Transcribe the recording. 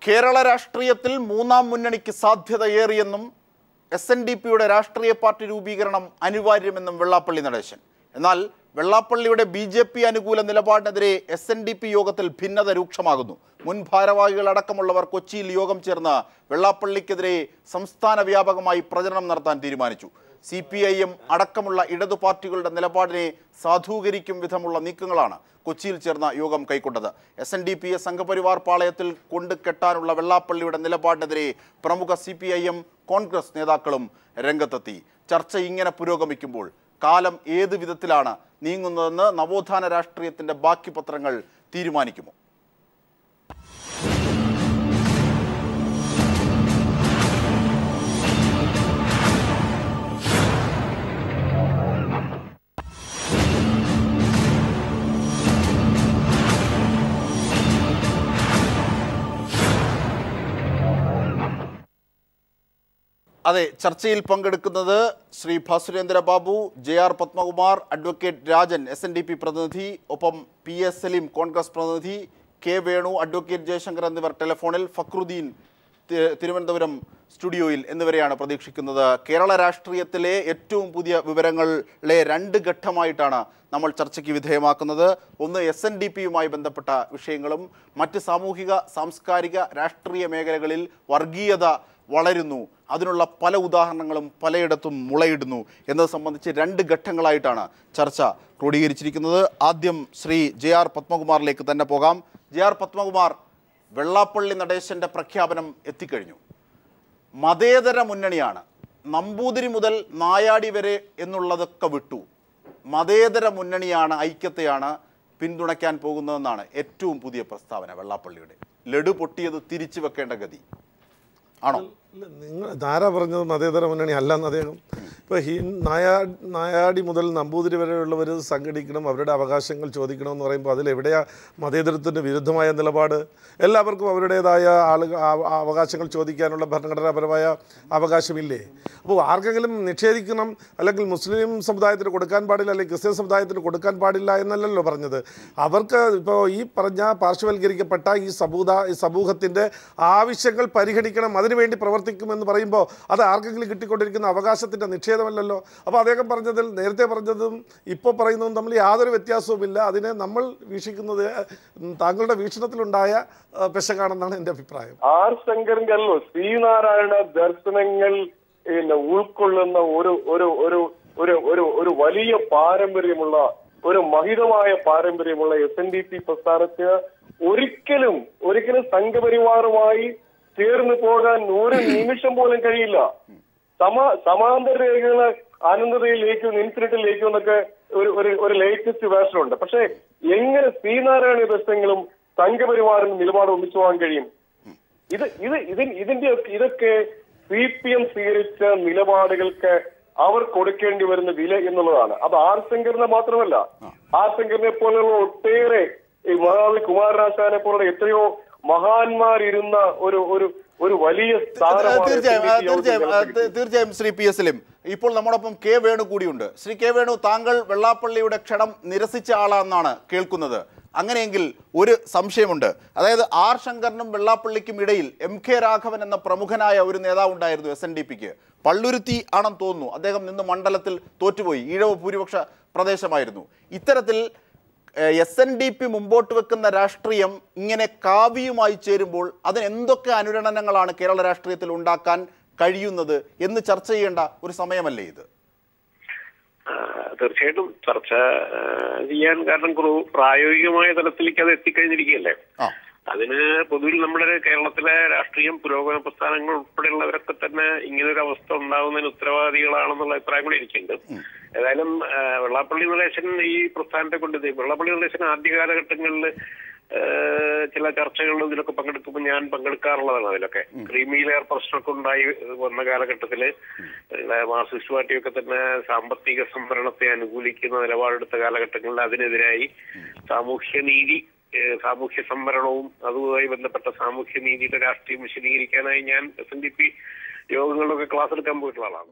കേരള രാഷ്ട്രീയത്തിൽ മൂന്നാം മുന്നണിക്ക് സാധ്യതയേറിയെന്നും SNDPയുടെ രാഷ്ട്രീയ പാർട്ടി രൂപീകരണം അനിവാര്യമെന്നും വെള്ളാപ്പള്ളി നടേശൻ. എന്നാൽ വെള്ളാപ്പള്ളിയുടെ BJP അനുകൂല നിലപാടിനെതിരെ SNDP യോഗത്തിൽ ഭിന്നത രൂക്ഷമാകുന്നു. മുൻ ഭാരവാഹികളടക്കമുള്ളവർ കൊച്ചിയിൽ യോഗം ചേർന്ന് വെള്ളാപ്പള്ളിക്കെതിരെ സംസ്ഥാന വ്യാപകമായി പ്രചരണം നടത്താൻ തീരുമാനിച്ചു. CPIM അടക്കമുള്ള ഇടതു പാർട്ടികളുടെ നിലപാടിനെ സാധൂകരിക്കും വിധമുള്ള നീക്കങ്ങളാണ് കൊച്ചിയിൽ ചേർന്ന യോഗം കൈക്കൊണ്ടത്. SNDPയെ സംഘപരിവാർ പാളയത്തിൽ കൊണ്ടുകെട്ടാനുള്ള വെള്ളാപ്പള്ളിയുടെ നിലപാടിനെതിരെ പ്രമുഖ CPIM കോൺഗ്രസ് നേതാക്കളും രംഗത്തെത്തി. ചർച്ച ഇങ്ങനെ പുരോഗമിക്കുമ്പോൾ കാലം ഏത് വിധത്തിലാണ് നീങ്ങുന്നതെന്ന് നവോത്ഥാന രാഷ്ട്രീയത്തിന്റെ ബാക്കി പത്രങ്ങൾ തീരുമാനിക്കുമോ? അതെ, ചർച്ചയിൽ പങ്കെടുക്കുന്നത് Shri Bhasurendra Babu, JR Padmakumar, advocate Rajan SNDP പ്രതിനിധി, ഒപ്പം PS സലീം കോൺഗ്രസ് പ്രതിനിധി, K വേണു, അഡ്വക്കേറ്റ് ജയശങ്കർ എന്നിവർ ടെലിഫോണിൽ, ഫക്രുദ്ദീൻ തിരുവനന്തപുരം സ്റ്റുഡിയോയിൽ എന്നിവരെയാണ് പ്രതീക്ഷിക്കുന്നത്. കേരള രാഷ്ട്രീയത്തിലെ ഏറ്റവും പുതിയ വിവരങ്ങളെ രണ്ട് ഘട്ടമായിട്ടാണ് നമ്മൾ ചർച്ചയ്ക്ക് വിധേയമാക്കുന്നത്. ഒന്ന് SNDPയുമായി ബന്ധപ്പെട്ട വിഷയങ്ങളും മറ്റ് സാമൂഹിക സാംസ്കാരിക രാഷ്ട്രീയ മേഖലകളിൽ വർഗീയത വളരുന്നു, അതിനുള്ള പല ഉദാഹരണങ്ങളും പലയിടത്തും മുളയിടുന്നു എന്നത് സംബന്ധിച്ച് രണ്ട് ഘട്ടങ്ങളായിട്ടാണ് ചർച്ച ക്രോഡീകരിച്ചിരിക്കുന്നത്. ആദ്യം ശ്രീ JR പത്മകുമാറിലേക്ക് തന്നെ പോകാം. JR പത്മകുമാർ, വെള്ളാപ്പള്ളി നടേശൻ്റെ പ്രഖ്യാപനം എത്തിക്കഴിഞ്ഞു. മതേതര മുന്നണിയാണ്, നമ്പൂതിരി മുതൽ നായാടി വരെ എന്നുള്ളതൊക്കെ വിട്ടു, മതേതര മുന്നണിയാണ്, ഐക്യത്തെയാണ് പിന്തുണയ്ക്കാൻ പോകുന്നതെന്നാണ് ഏറ്റവും പുതിയ പ്രസ്താവന വെള്ളാപ്പള്ളിയുടെ. ലഡു പൊട്ടിയത് തിരിച്ചു വെക്കേണ്ട ഗതി ആണോ? നിങ്ങൾ ധാരാ പറഞ്ഞത് മതേതര മുന്നണി അല്ലെന്ന് അദ്ദേഹം. ഇപ്പോൾ നായാടി മുതൽ നമ്പൂതിരി വരെയുള്ളവർ സംഘടിക്കണം, അവരുടെ അവകാശങ്ങൾ ചോദിക്കണമെന്ന് പറയുമ്പോൾ അതിലെവിടെയാണ് മതേതരത്തിന് വിരുദ്ധമായ നിലപാട്? എല്ലാവർക്കും അവരുടേതായ അവകാശങ്ങൾ ചോദിക്കാനുള്ള ഭരണഘടനാപരമായ അവകാശമില്ലേ? അപ്പോൾ ആർക്കെങ്കിലും നിഷേധിക്കണം, അല്ലെങ്കിൽ മുസ്ലിം സമുദായത്തിന് കൊടുക്കാൻ പാടില്ല, അല്ലെങ്കിൽ ക്രിസ്ത്യൻ സമുദായത്തിന് കൊടുക്കാൻ പാടില്ല എന്നല്ലല്ലോ പറഞ്ഞത്. അവർക്ക് ഇപ്പോൾ ഈ പറഞ്ഞ പാർശ്വവൽക്കരിക്കപ്പെട്ട ഈ സമൂഹത്തിൻ്റെ ആവശ്യങ്ങൾ പരിഗണിക്കണം, അതിനുവേണ്ടി പ്രവർത്തിക്കുമെന്ന് പറയുമ്പോൾ അത് ആർക്കെങ്കിലും കിട്ടിക്കൊണ്ടിരിക്കുന്ന അവകാശത്തിൻ്റെ നിഷേധമല്ലല്ലോ. അപ്പോൾ അദ്ദേഹം പറഞ്ഞതിൽ നേരത്തെ പറഞ്ഞതും ഇപ്പോൾ പറയുന്നതും തമ്മിൽ യാതൊരു വ്യത്യാസവുമില്ല. അതിനെ നമ്മൾ വീക്ഷിക്കുന്നത് താങ്കളുടെ വീക്ഷണത്തിലുണ്ടായ പെശകാണെന്നാണ് എൻ്റെ അഭിപ്രായം. ആർ ശങ്കറിന്റെ അല്ലോ ശ്രീനാരായണ ദർശനങ്ങൾ ഉൾക്കൊള്ളുന്ന ഒരു വലിയ പാരമ്പര്യമുള്ള, ഒരു മഹിതമായ പാരമ്പര്യമുള്ള SNDP പ്രസ്ഥാനത്തിന് ഒരിക്കലും സംഘപരിവാറുമായി ചേർന്ന് പോകാൻ ഒരു നിമിഷം പോലും കഴിയില്ല. സമാന്തര രേഖകള് അനന്തതയിലേക്കും ഇൻഫിനിറ്റിലേക്കും എന്നൊക്കെ ഒരു ലേറ്റസ്റ്റ് വേർഷൻ ഉണ്ട്. പക്ഷെ എങ്ങനെ ശ്രീനാരായണ ദർശനങ്ങളും സംഘപരിവാറിനും നിലപാട് ഒന്നിച്ചു പോകാൻ കഴിയും? ഇതൊക്കെ CPM സ്വീകരിച്ച നിലപാടുകൾക്ക് അവർ കൊടുക്കേണ്ടി വരുന്ന വില എന്നുള്ളതാണ്. അത് ആർ ശങ്കറിനെ മാത്രമല്ല, ആർ ശങ്കറിനെ പോലുള്ള ഒട്ടേറെ മഹാവി കുമാരനാശാനെ പോലുള്ള എത്രയോ മഹാന്മാരിരുന്ന ഒരു വലിയ തീർച്ചയായും ശ്രീ PS സലീം. ഇപ്പോൾ നമ്മോടൊപ്പം K വേണു കൂടിയുണ്ട്. ശ്രീ K വേണു, താങ്കൾ വെള്ളാപ്പള്ളിയുടെ ക്ഷണം നിരസിച്ച ആളാണെന്നാണ് കേൾക്കുന്നത്. അങ്ങനെയെങ്കിൽ ഒരു സംശയമുണ്ട്. അതായത് ആർ ശങ്കറിനും വെള്ളാപ്പള്ളിക്കും ഇടയിൽ MK രാഘവൻ എന്ന പ്രമുഖനായ ഒരു നേതാവുണ്ടായിരുന്നു SNDPക്ക്. പള്ളുരുത്തി ആണെന്ന് തോന്നുന്നു. അദ്ദേഹം നിന്ന് മണ്ഡലത്തിൽ തോറ്റുപോയി, ഈഴവ ഭൂരിപക്ഷ പ്രദേശമായിരുന്നു. ഇത്തരത്തിൽ SNDP മുമ്പോട്ട് വെക്കുന്ന രാഷ്ട്രീയം ഇങ്ങനെ കാവ്യയുമായി ചേരുമ്പോൾ അതിന് എന്തൊക്കെ അനുരണനങ്ങളാണ് കേരള രാഷ്ട്രീയത്തിൽ ഉണ്ടാക്കാൻ കഴിയുന്നത് എന്ന് ചർച്ച ചെയ്യേണ്ട ഒരു സമയമല്ലേ ഇത്? തീർച്ചയായിട്ടും ചർച്ച ചെയ്യാൻ, കാരണം പ്രായോഗികമായ തലത്തിലേക്ക് അത് എത്തിക്കഴിഞ്ഞിരിക്കുകയല്ലേ. അതിന് പൊതുവിൽ നമ്മുടെ കേരളത്തിലെ രാഷ്ട്രീയം, പുരോഗമന പ്രസ്ഥാനങ്ങൾ ഉൾപ്പെടെയുള്ളവരൊക്കെ തന്നെ ഇങ്ങനൊരു അവസ്ഥ ഉണ്ടാകുന്നതിന് ഉത്തരവാദികളാണെന്നുള്ള അഭിപ്രായം കൂടി എനിക്കുണ്ട്. ഏതായാലും വെള്ളാപ്പള്ളി നടേശൻ ഈ പ്രസ്ഥാനത്തെ കൊണ്ട്, വെള്ളാപ്പള്ളി നടേശൻ ആദ്യ കാലഘട്ടങ്ങളിൽ ചില ചർച്ചകളിലും ഇതിലൊക്കെ പങ്കെടുക്കുമ്പോൾ ഞാൻ പങ്കെടുക്കാറുള്ളതാണ്. അതിലൊക്കെ ക്രീമി ലെയർ പ്രശ്നമൊക്കെ ഉണ്ടായി വന്ന കാലഘട്ടത്തില് മാർക്സിസ്റ്റ് പാർട്ടിയൊക്കെ തന്നെ സാമ്പത്തിക സംവരണത്തെ അനുകൂലിക്കുന്ന നിലപാടെടുത്ത കാലഘട്ടങ്ങളിൽ അതിനെതിരായി സാമൂഹ്യ സംവരണവും അതുമായി ബന്ധപ്പെട്ട സാമൂഹ്യ നീതിയുടെ രാഷ്ട്രീയം വിശദീകരിക്കാനായി ഞാൻ SNDP യോഗങ്ങളിലൊക്കെ ക്ലാസ് എടുക്കാൻ പോയിട്ടുള്ള ആളാണ്.